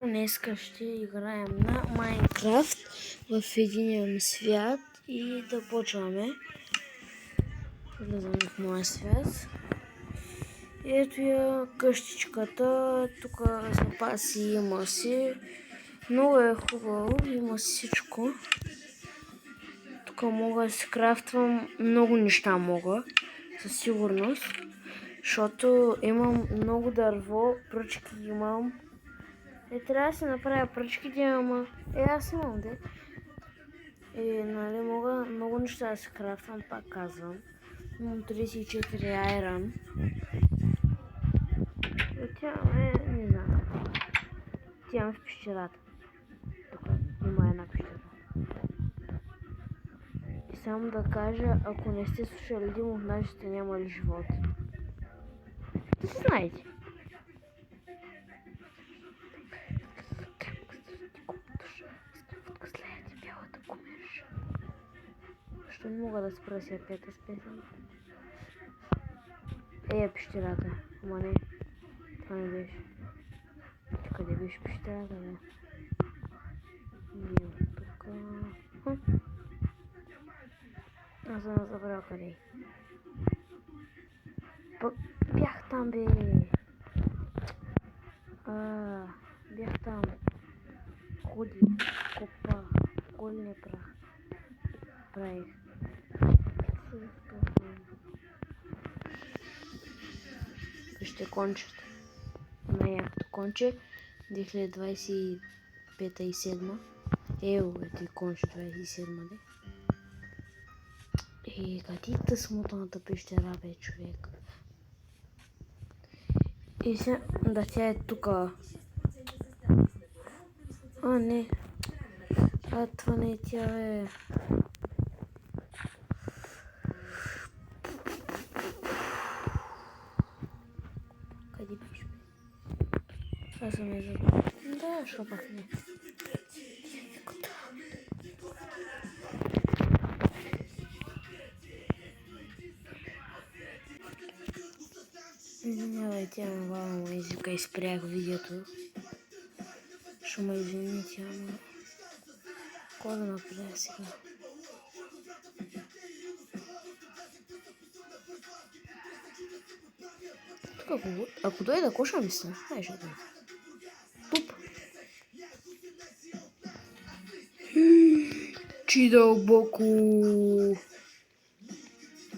Днеска ще играем на Майнкрафт в единия ми свят и да почваме. Влизаме в моя свят. Ето я къщичката, тук запаси има си. Много е хубаво, има всичко. Тук мога да си крафтвам много неща със сигурност. Защото имам много дърво, пръчки имам. Трябва да се направя пръчките, ама аз имам, де. Нали, мога много неща да се крафтвам, пак казвам. Имам 34 айрон. Отиваме, не знам. Отиваме в пещерата. Тук има една пещера. И само да кажа, ако не сте слушали Димов, значи сте нямали живот. Да се знаете. Що не мога да спра сега пета с песен? Пещерата. Ама не. Това не беше. Къде беше пещерата, бе? Не, тук. Аз съм забрал къде. Бях там, бе. Бях там. Ходи, копа, голния прах. Правих. Вижте кончета. Най-якото конче. 2025 и 7. Ти конче 27, де. Къде та смутаната пещера, бе, човек? И сега, да, тя е тука. Не. Това не е тя, бе. Къде беше? Аз съм я забрал. Да, шо пак не. Извинявайте, ама езика и спрях видеото. Шо ме извините, ама... Какво да направя сега? Тук ако дойде да коша ми се, ай ще дойде. Туп! Чи дълбоко!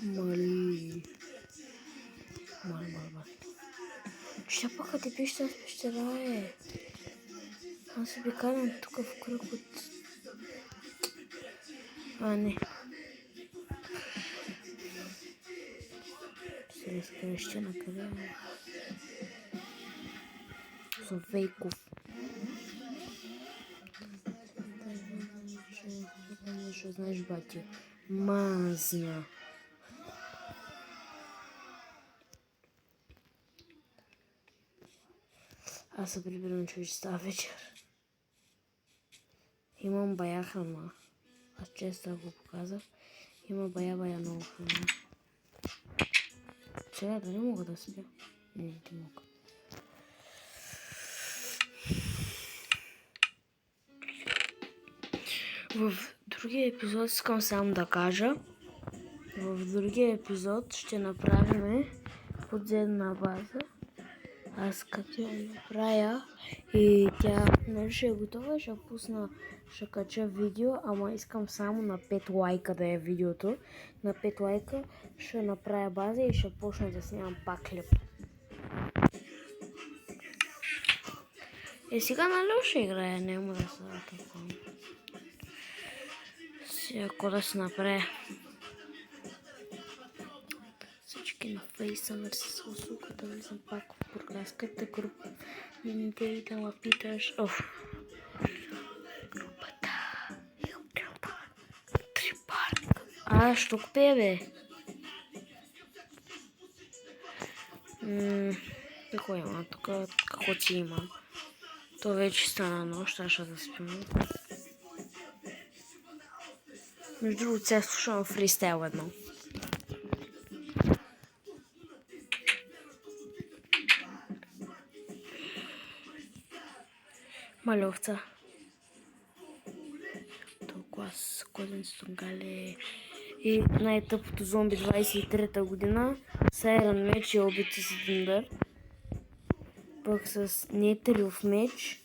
Мали! Ще пък ти пише с пещера, е. Аз се обикалям тук в кръг от... Не. Се разкреща на къде. Совейков. Що знаеш, бати? Мазня. Аз се прибирам, че става вечер. Имам бая храна. Аз често го показах. Има бая много храна. Сега дали мога да спя? Не мога. В другия епизод искам само да кажа. В другия епизод ще направим подземна база. Аз като я направя и тя ще е готова, ще кача видео, ама искам само на 5 лайка да е видеото. На 5 лайка ще направя база и ще почна да снимам пак клип. Сега нали ще играя, няма да се атакувам. Сега ако да се направя. Всички на фейса с услугата, влизам пак в бургаската група. Не дей да ма питаш. Групата. Трипарника. Що пее, бе? Какво има? Тук какво си имам? То вече стана нощ, аз ще да спим. Между другото, сега слушам фристайл едно. Малевца. Толкова с коден стронгале. И най-тъпото зомби 23-та година с Iron меч и убити с един удар. Пък с нетрилов меч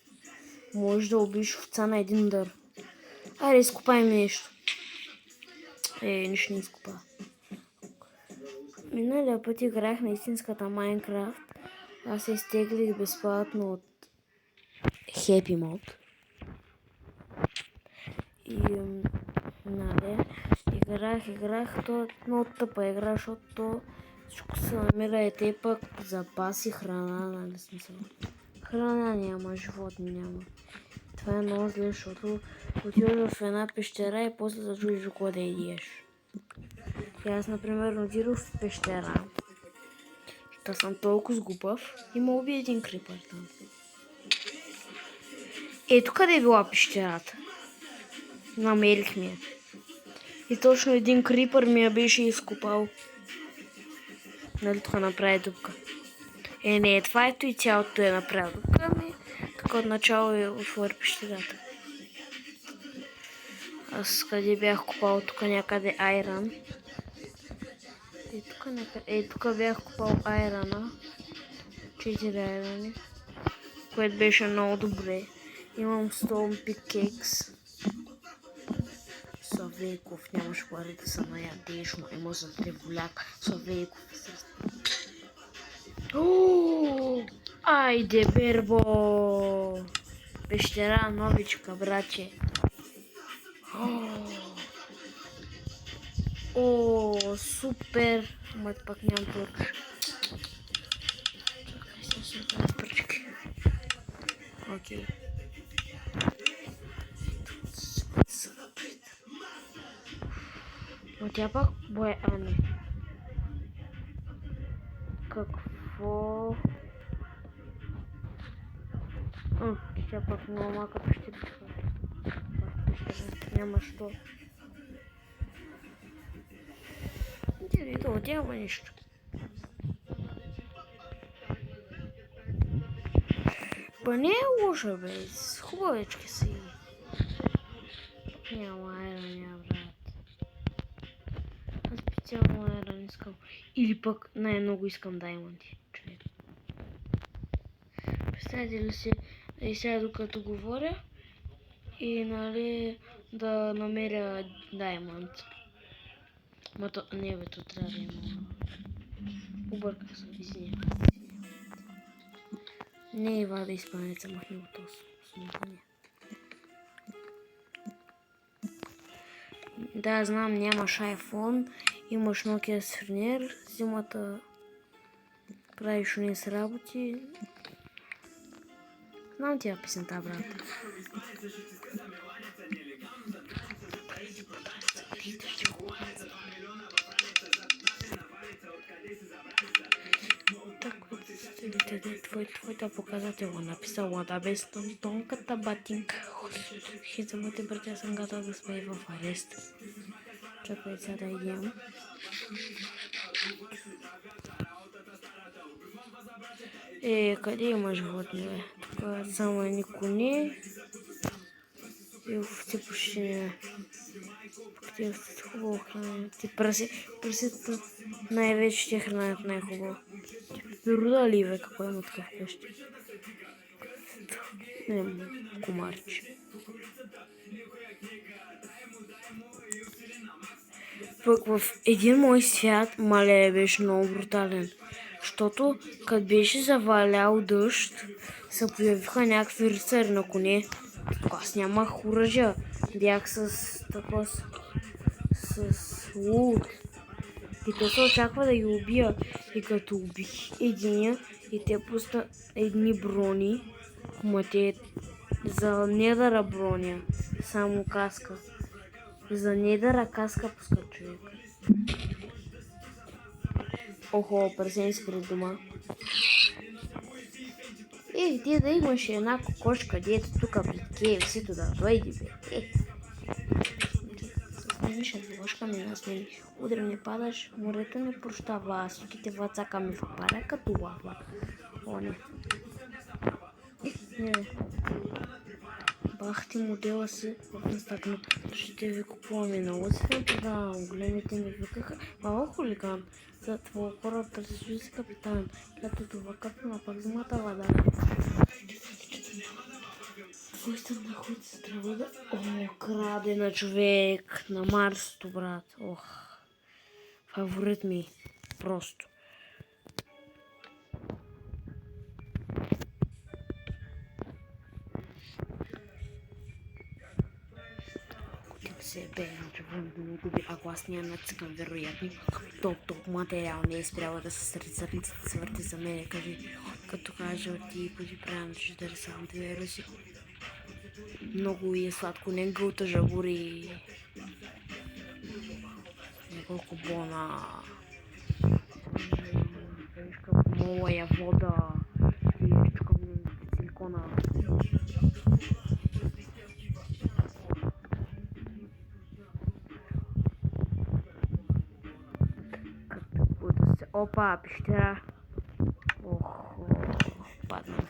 може да убиш овца на един удар. Айде, изкопай ми нещо. Нищо не изкопа. Миналия път играх на истинската Майнкрафт. Аз се изтеглих безплатно от Happy Mode. И играх, то е много тъпа игра, защото всичко се намира и те пък запаси, храна, нали смисъл. Храна няма, животни няма. Това е много зле, защото отиваш в една пещера и после да чуеш какво да идеш. И аз, например, отидох в пещера. Та съм толкова сгубав и ме уби един крипър там. Ето къде е била пещерата. Намерихме я. И точно един крипър ми я беше изкопал. Нали тук направи дупка? Не, това ето и цялото е направил дупка, тук от начало е отвори пещерата. Аз къде бях копал тук някъде айран. Тук бях копал айрана. 4 айрани. Което беше много добре. Имам Stone Pickaxe. Съвейков, нямаш пари да се наядеш, но има за древоляк. Съвейков. Айде, бербо! Пещера новичка, браче. Супер! Мът пак нямам турч. Чакай, сега се правят пръчки. Окей. Но тя пак бое Ани. Какво? Тя пак много малка пещеричка. Няма що. Директно няма нищо. Ба не е лоша, бе. С хубавички си. Няма айрон, брат. Аз специално айрон искам. Или пък най-много искам даймонди. Човек. Представете ли си, и сега докато говоря и нали да намеря даймонд. Мато, не бе, то трябва да има. Обърках се, извиня. Не е да изпълнеца махни от основание. Да, знам, нямаш iPhone, имаш Nokia Sphenier, зимата правиш униз работи. Знам тя песента, брат. Твоята показател написала да без тонката батинка. Хизамате, братя, съм готов да сме в арест. Чакай сега да идем. Къде има животни, бе? Тук само едни коне. И овци почти не. Те овците хубаво хранят. Те прасетата най-вече те хранят най-хубаво. Природа ли, бе, какво има така вкъщи? Не, комарче. Пък в един мой свят, мале, беше много брутален. Защото като беше завалял дъжд, се появиха някакви рицари на коне. Аз нямах оръжия. Бях с лук. И то се очаква да ги убия. И като убих единия, и те пуста едни брони. Ма те за недъра броня. Само каска. За недъра каска пускат човек. Охо, пресен си пред дома. Ти да имаш една кокошка, дето тук пред KFC-то да дойде, бе. С ложка ми насмени. Утре не падаш, морето не прощава, суките вацака ми въпаря като лава. О, не. Не. Бах ти модела си в Инстаграм. Ще ви купуваме на лъците, тогава големите ми викаха. Мало хулиган, за твоя хора търсиш си капитан. Като това като на пак зимата вода. Кой съм на худ се трябва да... О, крадена човек на Марс, брат. Ох, фаворит ми. Просто. Се бегам, че времето ми губи, ако аз няма нацикам, вероятно. Топ материал не е спряла да се сърцърницата се върти за мене, като кажа ти поди правилно, че да рисувам две ръси. Много е сладко, не гълта жабури. Няколко бона. Моя вода. И чукам силикона. Опа, пещера. Ох, падна.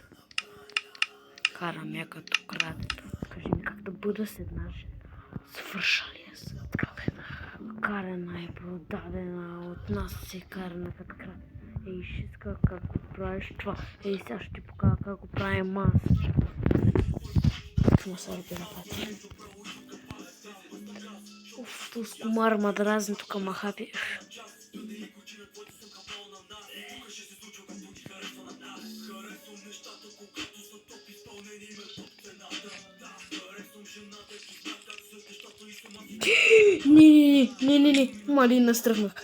Карам я като крадето. Кажи ми как да бъда с една жена. Свършали я са. Карана е продадена. От нас се карана като крад. Ей, ще иска как го правиш това. Ей, сега ще ти покажа как го правим аз. Му се да направи. Уф, този комар ма дразни тук ма хапи. Не, малина стръгнах.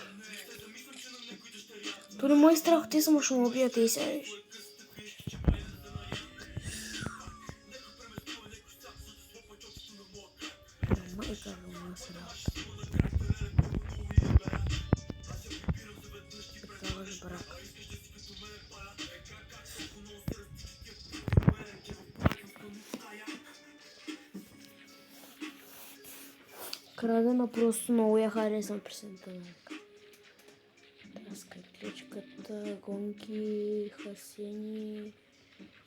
Това не мой страх, те само ще му убият и сега. Майка му се работа. Представаш брак. Крадена просто много я харесвам песента. Траска клечката, гонки, хасени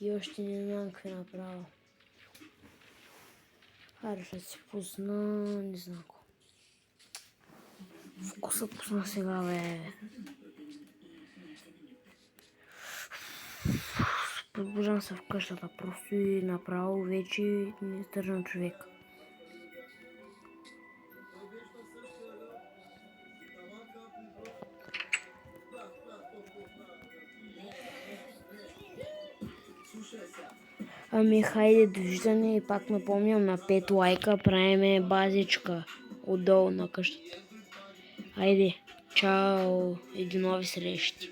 и още не знам какво направя. Хайде ще си пусна, не знам какво. Вкуса пусна сега, бе. Пробуждам се в къщата, просто и направо вече не издържам човек. Ами хайде, довиждане и пак напомням на 5 лайка правиме базичка отдолу на къщата. Хайде, чао и до нови срещи.